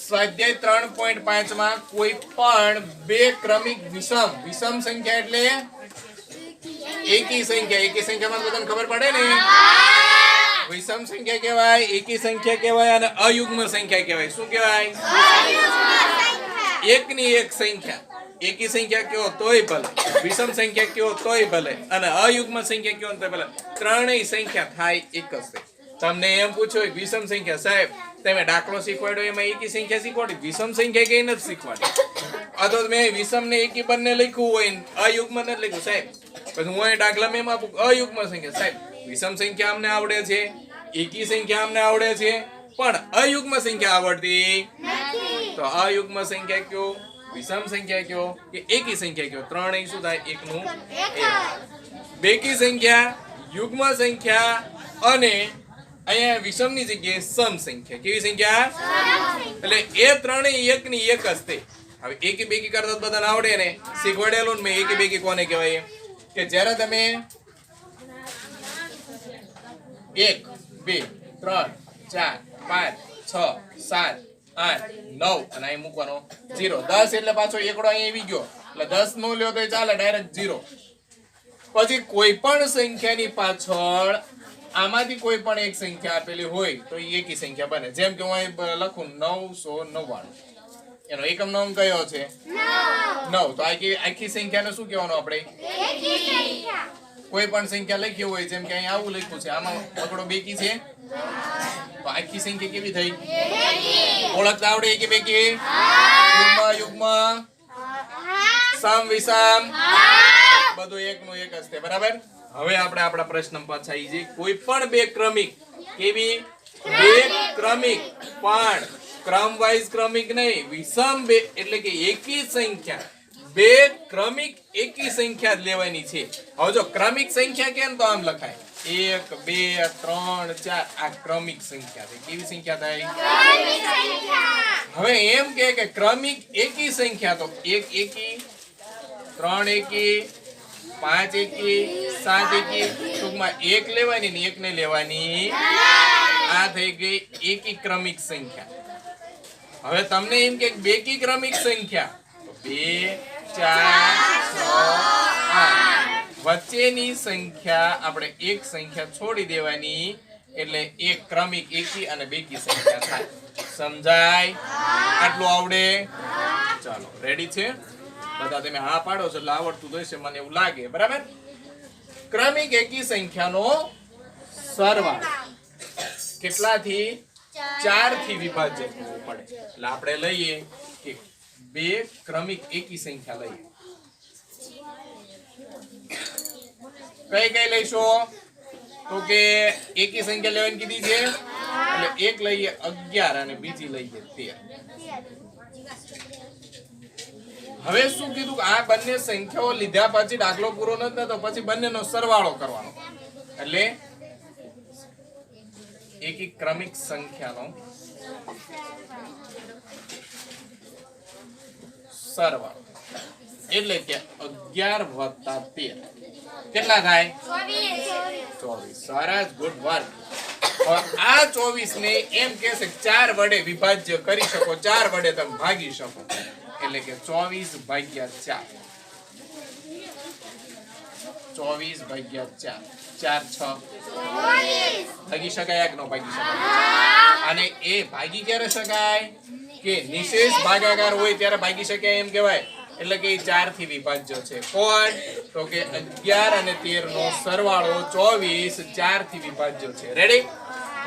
સ્વાધ્યાય 3.5 માં કોઈ પણ બે ક્રમિક વિષમ સંખ્યા એટલે એકી સંખ્યામાં બધાને ખબર પડે ને વિષમ સંખ્યા કહેવાય, એકી સંખ્યા કહેવાય અને અયુગ્મ સંખ્યા કહેવાય. શું કહેવાય? એકની એક સંખ્યા. એકી સંખ્યા કયો તોય ભલે, વિષમ સંખ્યા કયો તોય ભલે અને અયુગ્મ સંખ્યા કયો તોય ભલે, ત્રણેય સંખ્યા થાય એક જ છે. તમને એમ પૂછો વિષમ સંખ્યા, સાહેબ તમે દાખલો શીખવાડ્યો એમાં એકી સંખ્યા શીખવાડી, વિષમ સંખ્યા કઈ નથી શીખવાડી. અથવા મેં વિષમ ને એકી બંને લખ્યું હોય અયુગ્મ નથી લખ્યું સાહેબ, પછી હું અહીં દાખલામાં એમ આપું અયુગ્મ સંખ્યા. સાહેબ વિષમ સંખ્યા અમને આવડે છે, એકી સંખ્યા અમને આવડે છે, પણ અયુગ્મ સંખ્યા આવડતી તો અયુગ્મ સંખ્યા કયો, વિષમ સંખ્યા કયો કે એકી સંખ્યા કયો, ત્રણેય શું થાય? એકનું એક. બેકી સંખ્યા, યુગ્મ સંખ્યા અને અહીંયા વિષમની જગ્યાએ સમ સંખ્યા. કેવી સંખ્યા? એટલે એ ત્રણેય એકની એક જ છે. હવે એકી બેકી કરતા બધાને આવડે ને, શીખવાડેલું ને મેં. એકી બેકી કોને કહેવાય? કે જ્યારે તમે 1 2 3 4 5 6 7 8 9 અને અહીં મૂકવાનો 0. 10 એટલે પાછો એકડો અહીં આવી ગયો એટલે 10 નો લ્યો તો ચાલે, ડાયરેક્ટ 0. પછી કોઈ પણ સંખ્યાની પાછળ આમાંથી કોઈ પણ એક સંખ્યા આપેલી હોય તો એ એકી સંખ્યા બને. જેમ કે હું અહીં લખું 999, એનો એકમ નો અંક કયો છે? 9. તો આખી સંખ્યાને શું કહેવાનું આપણે? કોઈ પણ સંખ્યા લખી હોય, જેમ કે અહીં આવું લખ્યું છે, આમાં આંકડો બેકી છે તો આખી સંખ્યા કેવી થઈ? ઓળખતા આવડે એકી બેકી, યુગ્મ સમ વિષમ બધું એકનું એક જ છે. બરાબર. હવે આપણે આપણા પ્રશ્ન પાછા આવી જઈએ. કોઈ પણ બે ક્રમિક, કેવી? બે ક્રમિક પણ ક્રમ વાઇઝ ક્રમિક નહીં, વિષમ બે એટલે કે એકી સંખ્યા. બે ક્રમિક એકી સંખ્યા જ લેવાની છે. હવે જો ક્રમિક સંખ્યા કેમ તો આમ લખાય 1 2 3 4, આ ક્રમિક સંખ્યા છે. કેવી સંખ્યા થાય? હવે એમ કે ક્રમિક એકી સંખ્યા તો 1 એકી, 3 એકી, 5 એકી, 7 એકી, ટૂંકમાં 1 લેવાની ને 1 ને લેવાની. આ થઈ ગઈ એકી ક્રમિક સંખ્યા. હવે તમને એમ કે બેકી ક્રમિક સંખ્યા 2 4 6 8, વચ્ચેની સંખ્યા આપણે એક સંખ્યા છોડી દેવાની એટલે એક ક્રમિક એકી અને બેકી સંખ્યા થાય. સમજાય? આટલું આવડે? ચાલો રેડી છે બધા? તમે હા પાડો છો એટલે આવડતું હશે મને એવું લાગે. બરાબર. ક્રમિક એકી સંખ્યાનો સરવાળો કેટલાથી? 4 થી વિભાજ્ય કરવું પડે. એટલે આપણે લઈએ કે બે ક્રમિક એકી સંખ્યા લઈએ. કઈ કઈ લઈશો? તો કે એકી સંખ્યા લેવાની કીધી છે એટલે એક લઈએ 11 અને બીજી લઈએ 13. હવે શું કીધું? આ બંને સંખ્યાઓ લીધા પછી દાખલો પૂરો નથી થતો, પછી બંનેનો સરવાળો કરવાનો. એટલે એકી ક્રમિક સંખ્યાનો સરવાળો એટલે કે 11 વત્તા 13 કેટલા થાય? 24. સરસ, ગુડ વર્ક. આ 24 ને એમ કે છે 4 વડે વિભાજ્ય કરી શકો, 4 વડે તમે ભાગી શકો. એટલે કે 24 ભાગ્યા 4, 24 ભાગ્યા 4, 4 6 ભાગી શકાય કે ન ભાગી શકાય? અને એ ભાગી ક્યારે શકાય? કે નિશેષ ભાગાકાર હોય ત્યારે ભાગી શકાય એમ કહેવાય. એટલે કે 4 થી વિભાજ્ય છે. કોણ? તો કે 11 અને 13 નો સરવાળો 24 4 થી વિભાજ્ય છે. રેડી?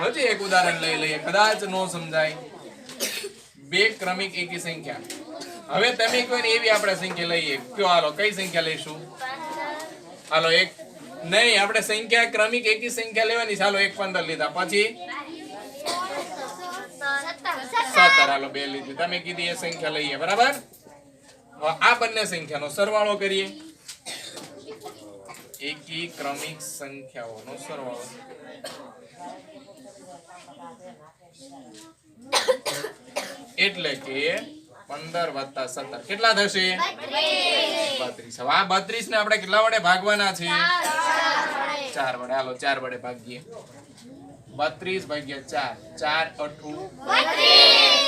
હજી એક ઉદાહરણ લઈ લઈએ, કદાચ નો સમજાય. બે ક્રમિક એકી સંખ્યા. હવે તમે કોઈ એવી આપણે સંખ્યા લઈએ. કયો? હાલો કઈ સંખ્યા લઈશું? હાલો એક નહીં, આપણે સંખ્યા ક્રમિક એકી સંખ્યા લેવાની. ચાલો 1 15 લીધા, પછી 17. હાલો 2 લીધી, તમે કીધી એ સંખ્યા લઈએ. બરાબર. આ બંને સંખ્યાનો સરવાળો કરીએ. એકી ક્રમિક સંખ્યાઓનો સરવાળો એટલે કે 15 વત્તા 17 કેટલા થશે? 32. હવે આ 32 ને આપણે કેટલા વડે ભાગવાના છે? 4 વડે. હાલો 4 વડે ભાગીએ. 32 ભાગ્યા 4 4 8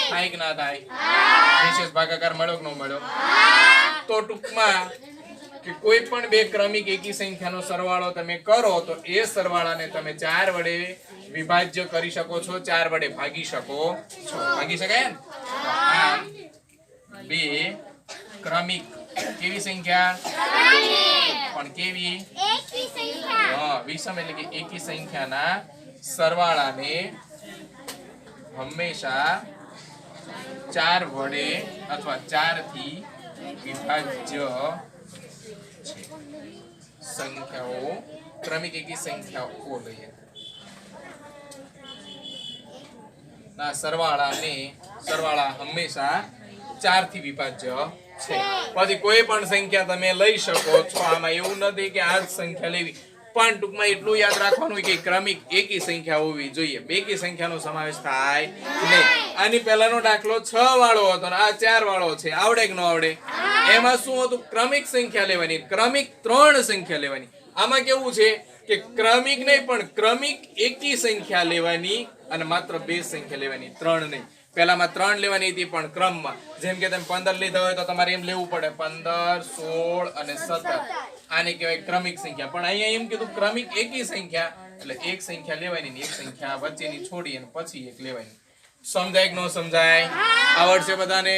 થાય કે ના થાય? વિશેષ ભાગાકાર મળ્યો કે ન મળ્યો? તો ટૂંકમાં કે કોઈ પણ બે ક્રમિક એકી સંખ્યાનો સરવાળો તમે કરો તો એ સરવાળાને તમે 4 વડે વિભાજ્ય કરી શકો છો, 4 વડે ભાગી શકો છો. ભાગી શકાય ને? આમ બે ક્રમિક કેવી સંખ્યા? પણ કેવી? વિષમ એટલે કે એકી સંખ્યાના સરવાળાને હંમેશા 4 વડે અથવા 4 થી વિભાજ્ય છે. સંખ્યાઓ ક્રમિક એકી સંખ્યાઓ લઈએ ના સરવાળા હંમેશા 4 થી વિભાજ્ય છે. પછી કોઈ પણ સંખ્યા તમે લઈ શકો છો. આમાં એવું નથી કે આ જ સંખ્યા લેવી, પણ ટૂંકમાં એટલું યાદ રાખવાનું કે ક્રમિક એકી સંખ્યા હોવી જોઈએ, બેકી સંખ્યાનો સમાવેશ થાય નહીં. આની પહેલાનો દાખલો 6 વાળો હતો અને આ 4 વાળો છે. આવડે કે ન આવડે? એમાં શું હતું? ક્રમિક સંખ્યા લેવાની, ક્રમિક 3 સંખ્યા લેવાની. આમાં કેવું છે કે ક્રમિક નહીં પણ ક્રમિક એકી સંખ્યા લેવાની અને માત્ર 2 સંખ્યા લેવાની, 3 નહીં. પહેલામાં 3 લેવાની હતી પણ ક્રમમાં. જેમ કે તમે 15 લીધા હોય તો તમારે એમ લેવું પડે 15 16 અને 17. આને કહેવાય ક્રમિક સંખ્યા. પણ અહીંયા એમ કીધું ક્રમિક એકી સંખ્યા એટલે એક સંખ્યા લેવાની ને એક સંખ્યા વચ્ચેની છોડી અને પછી એક લેવાની. સમજાય કે ન સમજાય? આવડશે બધાને?